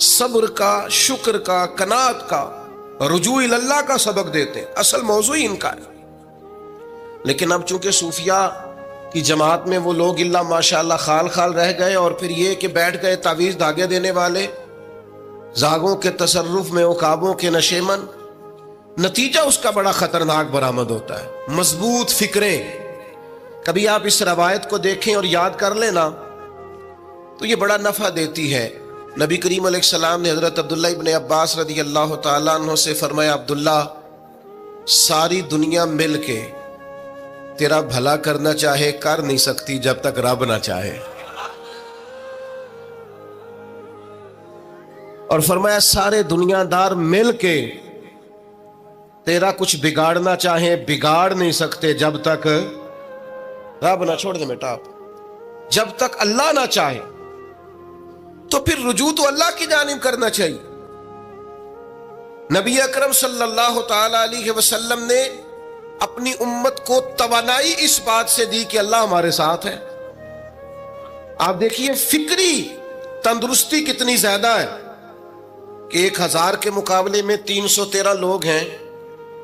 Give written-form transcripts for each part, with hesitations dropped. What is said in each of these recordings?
صبر کا، شکر کا، قناعت کا، رجوع اللہ کا سبق دیتے ہیں. اصل موضوع ہی ان کا ہے. لیکن اب چونکہ صوفیاء کی جماعت میں وہ لوگ اللہ ماشاءاللہ خال خال رہ گئے، اور پھر یہ کہ بیٹھ گئے تعویذ دھاگے دینے والے، زاغوں کے تصرف میں، عقابوں کے نشے من. نتیجہ اس کا بڑا خطرناک برآمد ہوتا ہے. مضبوط فکریں کبھی آپ اس روایت کو دیکھیں اور یاد کر لیں نا تو یہ بڑا نفع دیتی ہے. نبی کریم علیہ السلام نے حضرت عبداللہ ابن عباس رضی اللہ تعالیٰ عنہ سے فرمایا، عبداللہ، ساری دنیا مل کے تیرا بھلا کرنا چاہے کر نہیں سکتی جب تک رب نہ چاہے. اور فرمایا سارے دنیا دار مل کے تیرا کچھ بگاڑنا چاہیں بگاڑ نہیں سکتے جب تک رب نہ چھوڑ دے بیٹا. آپ جب تک اللہ نہ چاہے تو پھر رجوع تو اللہ کی جانب کرنا چاہیے. نبی اکرم صلی اللہ تعالی علیہ وسلم نے اپنی امت کو توانائی اس بات سے دی کہ اللہ ہمارے ساتھ ہے. آپ دیکھیے فکری تندرستی کتنی زیادہ ہے کہ 1000 کے مقابلے میں 313 لوگ ہیں.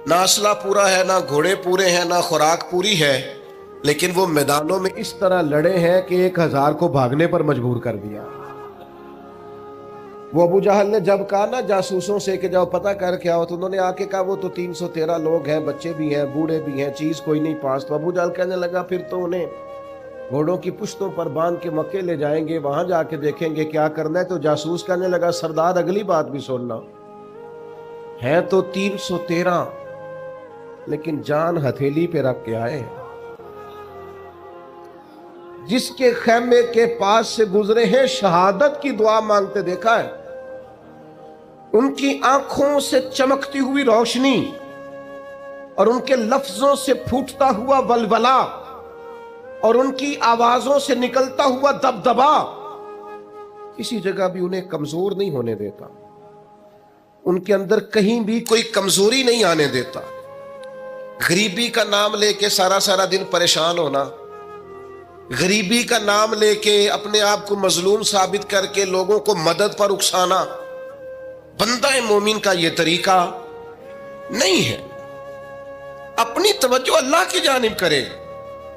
نہ اسلحہ پورا ہے، نہ گھوڑے پورے ہیں، نہ خوراک پوری ہے، لیکن وہ میدانوں میں اس طرح لڑے ہیں کہ 1000 کو بھاگنے پر مجبور کر دیا. وہ ابو جہل نے جب کہا نا جاسوسوں سے کہ جاؤ پتہ کر کے آؤ، تو انہوں نے آ کے کہا وہ تو 313 لوگ ہیں، بچے بھی ہیں، بوڑھے بھی ہیں، چیز کوئی نہیں پاس. تو ابو جہل کہنے لگا پھر تو انہیں گھوڑوں کی پشتوں پر باندھ کے مکے لے جائیں گے، وہاں جا کے دیکھیں گے کیا کرنا ہے. تو جاسوس کہنے لگا سردار اگلی بات بھی سننا، ہے تو 313 لیکن جان ہتھیلی پہ رکھ کے آئے. جس کے خیمے کے پاس سے گزرے ہیں شہادت کی دعا مانگتے دیکھا ہے. ان کی آنکھوں سے چمکتی ہوئی روشنی اور ان کے لفظوں سے پھوٹتا ہوا ولولہ اور ان کی آوازوں سے نکلتا ہوا دبدبا کسی جگہ بھی انہیں کمزور نہیں ہونے دیتا. ان کے اندر کہیں بھی کوئی کمزوری نہیں آنے دیتا. غریبی کا نام لے کے سارا دن پریشان ہونا، غریبی کا نام لے کے اپنے آپ کو مظلوم ثابت کر کے لوگوں کو مدد پر اکسانا بندہ مومن کا یہ طریقہ نہیں ہے. اپنی توجہ اللہ کی جانب کرے،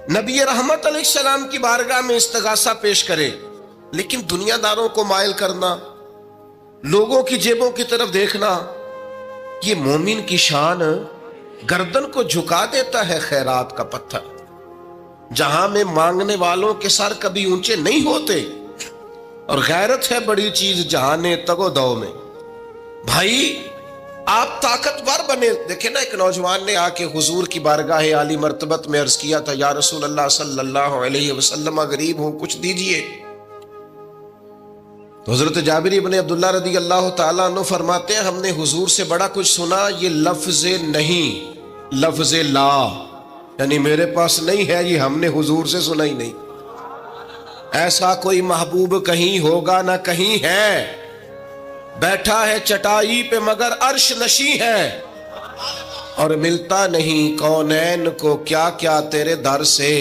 نبی رحمت علیہ السلام کی بارگاہ میں استغاثہ پیش کرے. لیکن دنیا داروں کو مائل کرنا، لوگوں کی جیبوں کی طرف دیکھنا، یہ مومن کی شان گردن کو جھکا دیتا ہے. خیرات کا پتھر جہاں میں مانگنے والوں کے سر کبھی اونچے نہیں ہوتے. اور غیرت ہے بڑی چیز جہانے تگو دو میں. بھائی آپ طاقتور بنے. دیکھیں نا ایک نوجوان نے آ کے حضور کی بارگاہ عالی مرتبت میں عرض کیا تھا، یا رسول اللہ صلی اللہ علیہ وسلم غریب ہوں کچھ دیجئے. تو حضرت جابر ابن عبداللہ رضی اللہ تعالیٰ عنہ فرماتے ہیں ہم نے حضور سے بڑا کچھ سنا، یہ لفظ نہیں لفظ لا، یعنی میرے پاس نہیں ہے، یہ ہم نے حضور سے سنا ہی نہیں. ایسا کوئی محبوب کہیں ہوگا نہ کہیں ہے، بیٹھا ہے چٹائی پہ مگر عرش نشیں ہے، اور ملتا نہیں کونین کو کیا کیا تیرے در سے،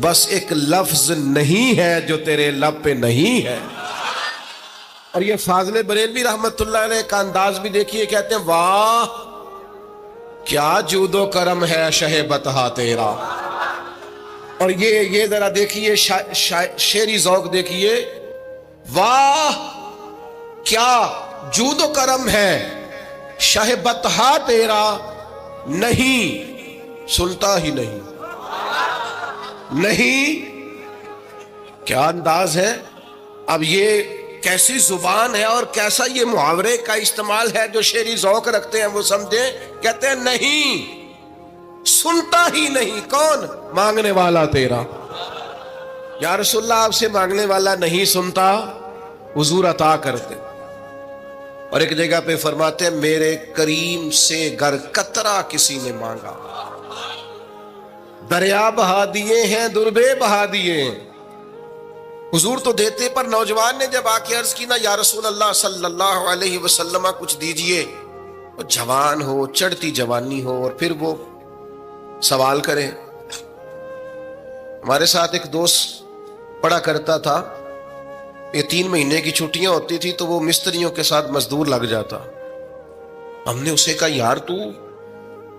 بس ایک لفظ نہیں ہے جو تیرے لب پہ نہیں ہے. اور یہ فاضل بریلوی رحمت اللہ علیہ کا انداز بھی دیکھیے، کہتے ہیں واہ کیا جود و کرم ہے شہ بتہا تیرا. اور یہ ذرا دیکھیے شعری ذوق دیکھیے، واہ کیا جود و کرم ہے شہ بتہا تیرا، نہیں سنتا ہی نہیں. نہیں کیا انداز ہے. اب یہ کیسی زبان ہے اور کیسا یہ محاورے کا استعمال ہے. جو شعری ذوق رکھتے ہیں وہ سمجھیں، کہتے ہیں نہیں سنتا ہی نہیں. کون؟ مانگنے والا تیرا. یا رسول اللہ آپ سے مانگنے والا نہیں سنتا، حضور عطا کرتے. اور ایک جگہ پہ فرماتے ہیں میرے کریم سے گر قطرہ کسی نے مانگا، دریا بہا دیے ہیں دربے بہا دیے ہیں. حضور تو دیتے، پر نوجوان نے جب آ کے عرض کی نا یا رسول اللہ صلی اللہ علیہ وسلم کچھ دیجئے، وہ جوان ہو، چڑھتی جوانی ہو، اور پھر وہ سوال کرے. ہمارے ساتھ ایک دوست پڑھا کرتا تھا، یہ 3 مہینے کی چھٹیاں ہوتی تھی تو وہ مستریوں کے ساتھ مزدور لگ جاتا. ہم نے اسے کہا یار تو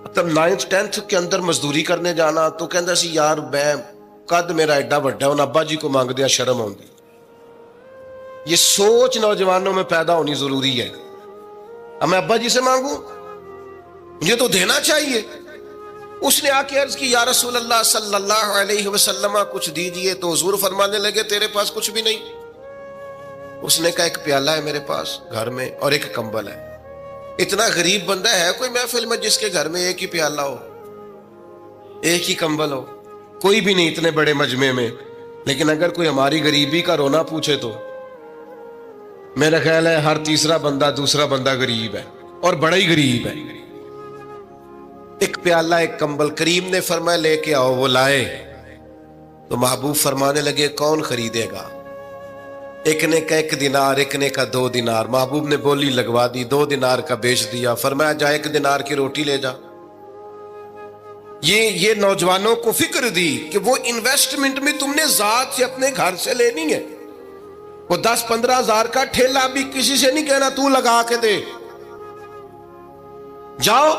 مطلب 9th 10th کے اندر مزدوری کرنے جانا, تو کہندا سی یار میں قد میرا ایڈا بڑا ہے, ان ابا جی کو مانگ دیا شرم آؤندی. یہ سوچ نوجوانوں میں پیدا ہونی ضروری ہے. اب میں ابا جی سے مانگوں, مجھے تو دینا چاہیے. اس نے آ کے عرض کی یا رسول اللہ صلی اللہ علیہ وسلم کچھ دیجئے, تو حضور فرمانے لگے تیرے پاس کچھ بھی نہیں. اس نے کہا ایک پیالہ ہے میرے پاس گھر میں اور ایک کمبل ہے. اتنا غریب بندہ ہے کوئی محفل میں جس کے گھر میں ایک ہی پیالہ ہو, ایک ہی کمبل ہو؟ کوئی بھی نہیں اتنے بڑے مجمع میں. لیکن اگر کوئی ہماری غریبی کا رونا پوچھے تو میرا خیال ہے ہر تیسرا بندہ دوسرا بندہ غریب ہے, اور بڑا ہی غریب ہے. ایک پیالہ ایک کمبل. کریم نے فرمایا لے کے آؤ. وہ لائے تو محبوب فرمانے لگے کون خریدے گا؟ ایک نے کہا 1 دینار, ایک نے کہا 2 دینار. محبوب نے بولی لگوا دی, 2 دینار کا بیچ دیا. فرمایا جا 1 دینار کی روٹی لے جا. یہ نوجوانوں کو فکر دی کہ وہ انویسٹمنٹ میں تم نے ذات سے اپنے گھر سے لینی ہے. وہ 10-15 ہزار کا ٹھیلا بھی کسی سے نہیں کہنا تو لگا کے دے. جاؤ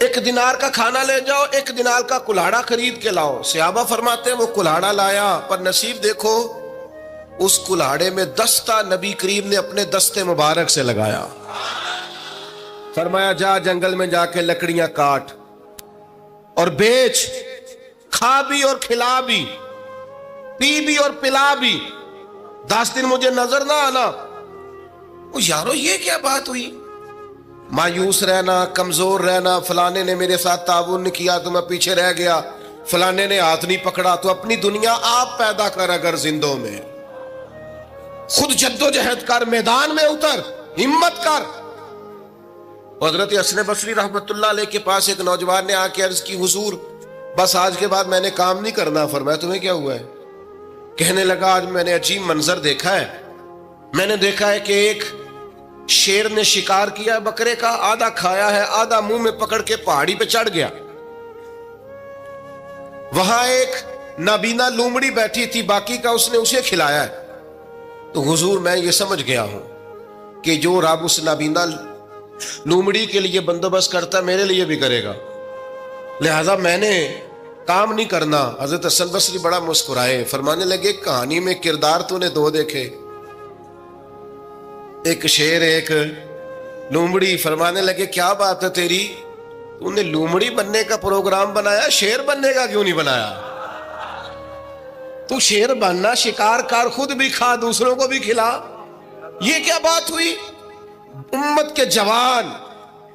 1 دینار کا کھانا لے جاؤ, 1 دینار کا کلاڑا خرید کے لاؤ. صحابہ فرماتے ہیں وہ کلاڑا لایا, پر نصیب دیکھو اس کلاڑے میں دستہ نبی کریم نے اپنے دستے مبارک سے لگایا. فرمایا جا جنگل میں جا کے لکڑیاں کاٹ اور بیچ, کھا بھی اور کھلا بھی, پی بھی اور پلا بھی, 10 دن مجھے نظر نہ آنا. یارو یہ کیا بات ہوئی؟ مایوس رہنا, کمزور رہنا, فلانے نے میرے ساتھ تعاون نہیں کیا تو میں پیچھے رہ گیا, فلانے نے ہاتھ نہیں پکڑا. تو اپنی دنیا آپ پیدا کر, اگر زندوں میں خود جد و جہد کر, میدان میں اتر, ہمت کر. حضرت حسن بصری رحمت اللہ علیہ کے پاس ایک نوجوان نے آ کے عرض کی حضور بس آج کے بعد میں نے کام نہیں کرنا. فرمایا تمہیں کیا ہوا ہے؟ کہنے لگا آج میں نے عجیب منظر دیکھا ہے. میں نے دیکھا ہے کہ ایک شیر نے شکار کیا بکرے کا, آدھا کھایا ہے, آدھا منہ میں پکڑ کے پہاڑی پہ چڑھ گیا. وہاں ایک نابینا لومڑی بیٹھی تھی, باقی کا اس نے اسے کھلایا ہے. تو حضور میں یہ سمجھ گیا ہوں کہ جو رب اس نابینا لومڑی کے لیے بندوبست کرتا میرے لیے بھی کرے گا, لہذا میں نے کام نہیں کرنا. حضرت حسن بصری بڑا مسکرائے, فرمانے لگے کہانی میں کردار تو نے 2 دیکھے, ایک شیر ایک لومڑی. فرمانے لگے کیا بات ہے تیری, تو نے لومڑی بننے کا پروگرام بنایا, شیر بننے کا کیوں نہیں بنایا؟ تو شیر بننا, شکار کر, خود بھی کھا دوسروں کو بھی کھلا. یہ کیا بات ہوئی؟ امت کے جوان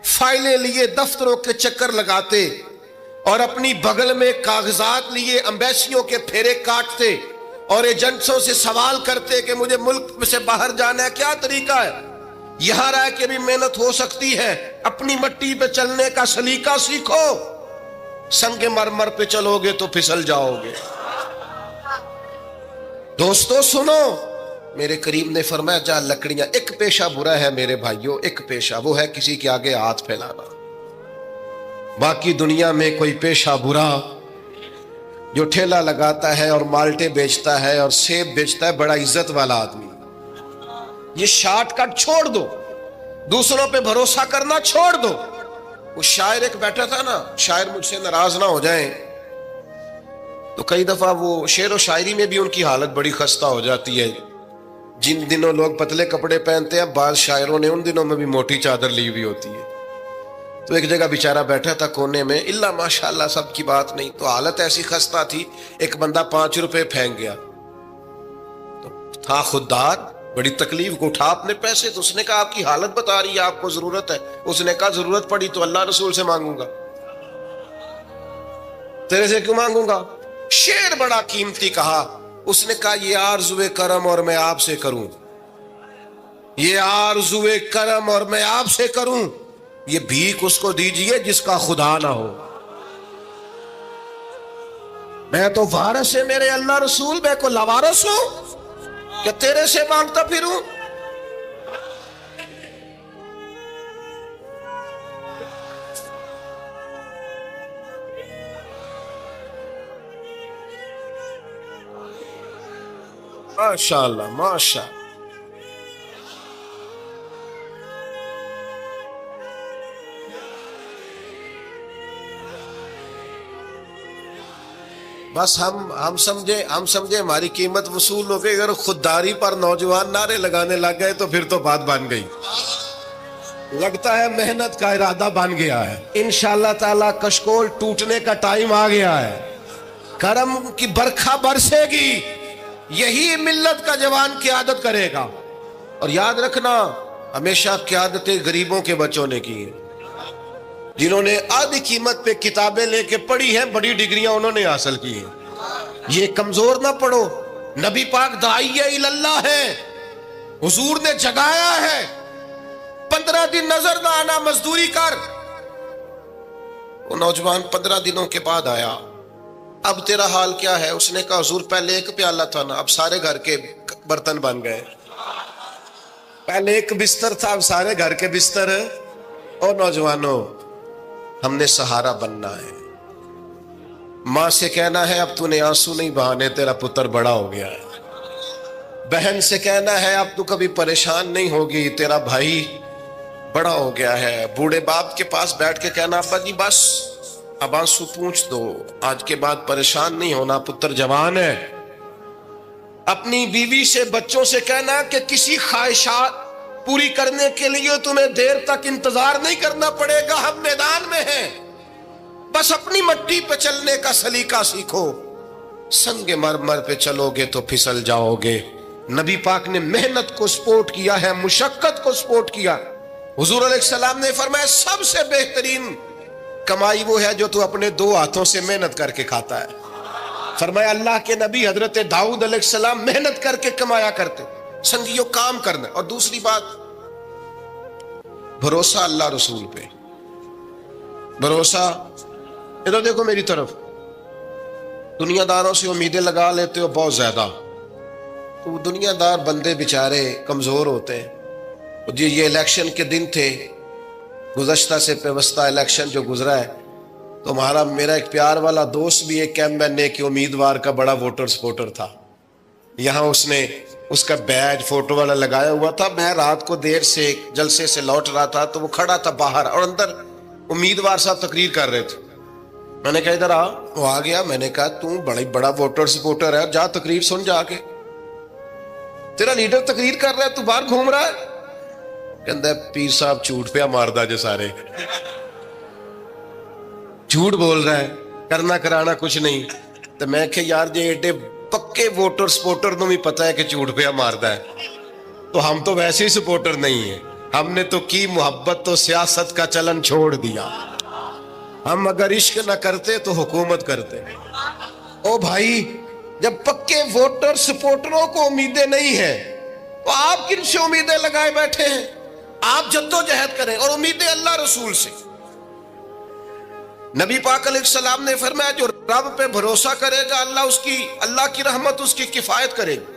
فائلیں لیے دفتروں کے چکر لگاتے اور اپنی بغل میں کاغذات لیے امبیسیوں کے پھیرے کاٹتے اور ایجنٹوں سے سوال کرتے کہ مجھے ملک سے باہر جانا ہے, کیا طریقہ ہے؟ یہاں رہ کے بھی محنت ہو سکتی ہے, اپنی مٹی پہ چلنے کا سلیقہ سیکھو. سنگ مرمر پہ چلو گے تو پھسل جاؤ گے. دوستو سنو, میرے کریم نے فرمایا جا لکڑیاں. ایک پیشہ برا ہے میرے بھائیوں, ایک پیشہ, وہ ہے کسی کے آگے ہاتھ پھیلانا. باقی دنیا میں کوئی پیشہ برا جو ٹھیلا لگاتا ہے اور مالٹے بیچتا ہے اور سیب بیچتا ہے, بڑا عزت والا آدمی. یہ شارٹ کٹ چھوڑ دو, دوسروں پہ بھروسہ کرنا چھوڑ دو. وہ شاعر ایک بیٹھا تھا نا, شاعر مجھ سے ناراض نہ ہو جائیں, تو کئی دفعہ وہ شعر و شاعری میں بھی ان کی حالت بڑی خستہ ہو جاتی ہے. جن دنوں لوگ پتلے کپڑے پہنتے ہیں, بعض شاعروں نے ان دنوں میں بھی موٹی چادر لی ہوئی ہوتی ہے. تو ایک جگہ بیچارہ بیٹھا تھا کونے میں, اللہ ماشاءاللہ سب کی بات نہیں, تو حالت ایسی خستہ تھی. ایک بندہ 5 روپے پھینک گیا, تو تھا خوددار, بڑی تکلیف کو اٹھا اپنے پیسے. تو اس نے کہا آپ کی حالت بتا رہی ہے, آپ کو ضرورت ہے. اس نے کہا ضرورت پڑی تو اللہ رسول سے مانگوں گا, تیرے سے کیوں مانگوں گا؟ شعر بڑا قیمتی کہا. اس نے کہا یہ آرزوئے کرم اور میں آپ سے کروں, یہ آرزوئے کرم اور میں آپ سے کروں, یہ بھیک اس کو دیجئے جس کا خدا نہ ہو. میں تو وارث ہے میرے اللہ رسول, میں کو لاوارث ہوں کہ تیرے سے مانگتا پھروں. ماشاء اللہ ماشاء اللہ. بس ہم سمجھے ہماری قیمت وصول ہو گئی. اگر خودداری پر نوجوان نعرے لگانے لگ گئے تو پھر تو بات بن گئی. لگتا ہے محنت کا ارادہ بن گیا ہے. انشاءاللہ تعالی کشکول ٹوٹنے کا ٹائم آ گیا ہے. کرم کی برکھا برسے گی. یہی ملت کا جوان قیادت کرے گا. اور یاد رکھنا ہمیشہ قیادتیں غریبوں کے بچوں نے کی ہیں. جنہوں نے آدھی قیمت پہ کتابیں لے کے پڑھی ہیں, بڑی ڈگریاں انہوں نے حاصل کی ہیں. یہ کمزور نہ پڑھو. نبی پاک داعیہ اللہ ہے, حضور نے جگایا ہے. 15 دن نظر نہ آنا, مزدوری کر. وہ نوجوان 15 دنوں کے بعد آیا. اب تیرا حال کیا ہے؟ اس نے کہا حضور پہلے ایک پیالہ تھا نا, اب سارے گھر کے برتن بن گئے. پہلے ایک بستر تھا, اب سارے گھر کے بستر. اور نوجوانوں, ہم نے سہارا بننا ہے. ماں سے کہنا ہے اب تو نے آنسو نہیں بہانے, تیرا پتر بڑا ہو گیا ہے. بہن سے کہنا ہے اب تو کبھی پریشان نہیں ہوگی, تیرا بھائی بڑا ہو گیا ہے. بوڑھے باپ کے پاس بیٹھ کے کہنا ابا جی بس اب آنسو پوچھ دو, آج کے بعد پریشان نہیں ہونا, پتر جوان ہے. اپنی بیوی سے بچوں سے کہنا کہ کسی خواہشات پوری کرنے کے لیے تمہیں دیر تک انتظار نہیں کرنا پڑے گا, ہم میدان میں ہیں. بس اپنی مٹی پہ چلنے کا سلیقہ سیکھو. سنگ مرمر پہ چلو گے تو پھسل جاؤ گے. نبی پاک نے محنت کو سپورٹ کیا ہے, مشقت کو سپورٹ کیا. حضور علیہ السلام نے فرمایا سب سے بہترین کمائی وہ ہے جو تو اپنے 2 ہاتھوں سے محنت کر کے کھاتا ہے. فرمایا اللہ کے نبی حضرت داؤد علیہ السلام محنت کر کے کمایا کرتے. سنگیو کام کرنا. اور دوسری بات, بھروسہ اللہ رسول پہ. بھروسہ, ادھر دیکھو میری طرف. دنیا داروں سے امیدیں لگا لیتے ہو بہت زیادہ, تو دنیا دار بندے بیچارے کمزور ہوتے ہیں. جی یہ الیکشن کے دن تھے, گزشتہ سے پیوستہ الیکشن جو گزرا ہے, تو میرا ایک پیار والا دوست بھی ایک ایم کے امیدوار کا بڑا ووٹر سپورٹر تھا. یہاں اس نے اس کا بیج فوٹو والا لگایا ہوا تھا. میں رات کو دیر سے جلسے سے لوٹ رہا تھا تو وہ کھڑا تھا باہر, اور اندر امیدوار صاحب تقریر کر رہے تھے. میں نے کہا ادھر آ. وہ آ گیا. میں نے کہا تو بڑا ووٹر سپورٹر ہے, جا تقریر سن جا کے. تیرا لیڈر تقریر کر رہا ہے, تو باہر گھوم رہا ہے. کہندا ہے پیر صاحب جھوٹ پہ ماردا جے سارے, جھوٹ بول رہا ہے, کرنا کرانا کچھ نہیں. تو میں کہ یار جی ایڈے پکے ووٹر سپورٹر نو بھی پتا ہے کہ جھوٹ پہ ماردا ہے, تو ہم تو ویسے ہی سپورٹر نہیں ہیں. ہم نے تو کی محبت تو سیاست کا چلن چھوڑ دیا. ہم اگر عشق نہ کرتے تو حکومت کرتے. او بھائی, جب پکے ووٹر سپورٹروں کو امیدیں نہیں ہیں تو آپ کن سے امیدیں لگائے بیٹھے ہیں؟ آپ جدوجہد کریں, اور امیدیں اللہ رسول سے. نبی پاک علیہ السلام نے فرمایا جو رب پہ بھروسہ کرے گا اللہ کی رحمت اس کی کفایت کرے گی.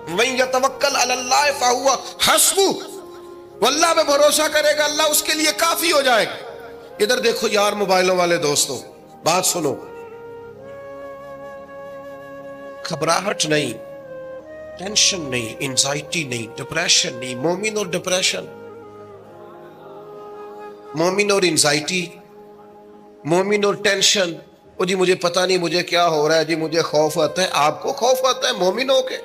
وَمَن يَتَوَكَّلْ عَلَى اللَّهِ فَهُوَ حَسْبُهُ, وہ اللہ پہ بھروسہ کرے گا اللہ اس کے لیے کافی ہو جائے گا. ادھر دیکھو یار موبائلوں والے دوستوں, بات سنو. گھبراہٹ نہیں, ٹینشن نہیں, انزائٹی نہیں, ڈپریشن نہیں. مومن اور ڈپریشن, مومن اور انزائٹی, مومن اور ٹینشن. او جی مجھے پتہ نہیں مجھے کیا ہو رہا ہے, جی مجھے خوف آتا ہے. آپ کو خوف آتا ہے مومن ہو کے؟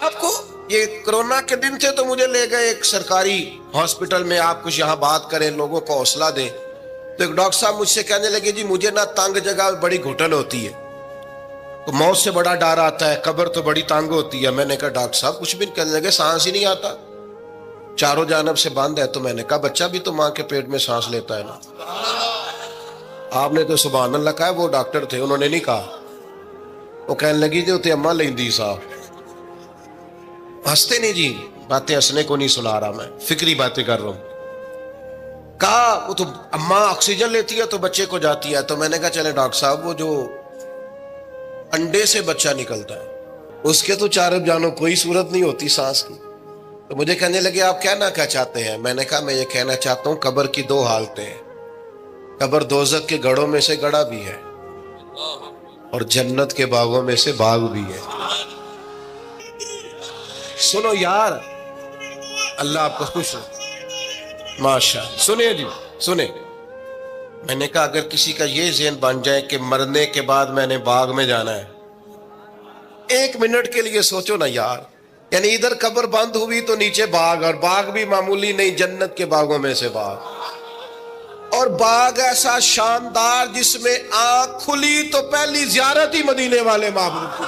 آپ کو یہ کرونا کے دن تھے تو مجھے لے گئے ایک سرکاری ہاسپٹل میں, آپ کچھ یہاں بات کریں, لوگوں کو حوصلہ دیں. تو ایک ڈاکٹر صاحب مجھ سے کہنے لگے جی مجھے نہ تنگ جگہ بڑی گھٹن ہوتی ہے, تو موت سے بڑا ڈر آتا ہے, قبر تو بڑی تنگ ہوتی ہے. میں نے کہا ڈاکٹر صاحب کچھ بھی. کہنے لگے سانس ہی نہیں آتا, چاروں جانب سے بند ہے. تو میں نے کہا بچہ بھی تو ماں کے پیٹ میں سانس لیتا ہے نا. آپ نے تو سبحان اللہ کہا. وہ ڈاکٹر تھے, انہوں نے نہیں کہا. وہ کہنے لگی جو تے اماں لیندی صاحب. ہنستے نہیں جی, باتیں ہنسنے کو نہیں سنا رہا, میں فکری باتیں کر رہا ہوں. کہا وہ تو اماں آکسیجن لیتی ہے تو بچے کو جاتی ہے. تو میں نے کہا چلے ڈاکٹر صاحب وہ جو انڈے سے بچہ نکلتا ہے اس کے تو چاروں جانوں کوئی صورت نہیں ہوتی سانس کی. تو مجھے کہنے لگے آپ کہنا کیا چاہتے ہیں؟ میں نے کہا میں یہ کہنا چاہتا ہوں قبر کی 2 حالتیں ہیں. قبر دوزخ کے گڑھوں میں سے گڑھا بھی ہے, اور جنت کے باغوں میں سے باغ بھی ہے. سنو یار، اللہ آپ کو خوش ہو. ماشاء سنیں جی، سنیں. میں نے کہا اگر کسی کا یہ ذہن بن جائے کہ مرنے کے بعد میں نے باغ میں جانا ہے، 1 منٹ کے لیے سوچو نا یار. یعنی ادھر قبر بند ہوئی تو نیچے باغ، اور باغ بھی معمولی نہیں، جنت کے باغوں میں سے باغ. اور باغ ایسا شاندار جس میں آنکھ کھلی تو پہلی زیارت ہی مدینے والے معبود کی.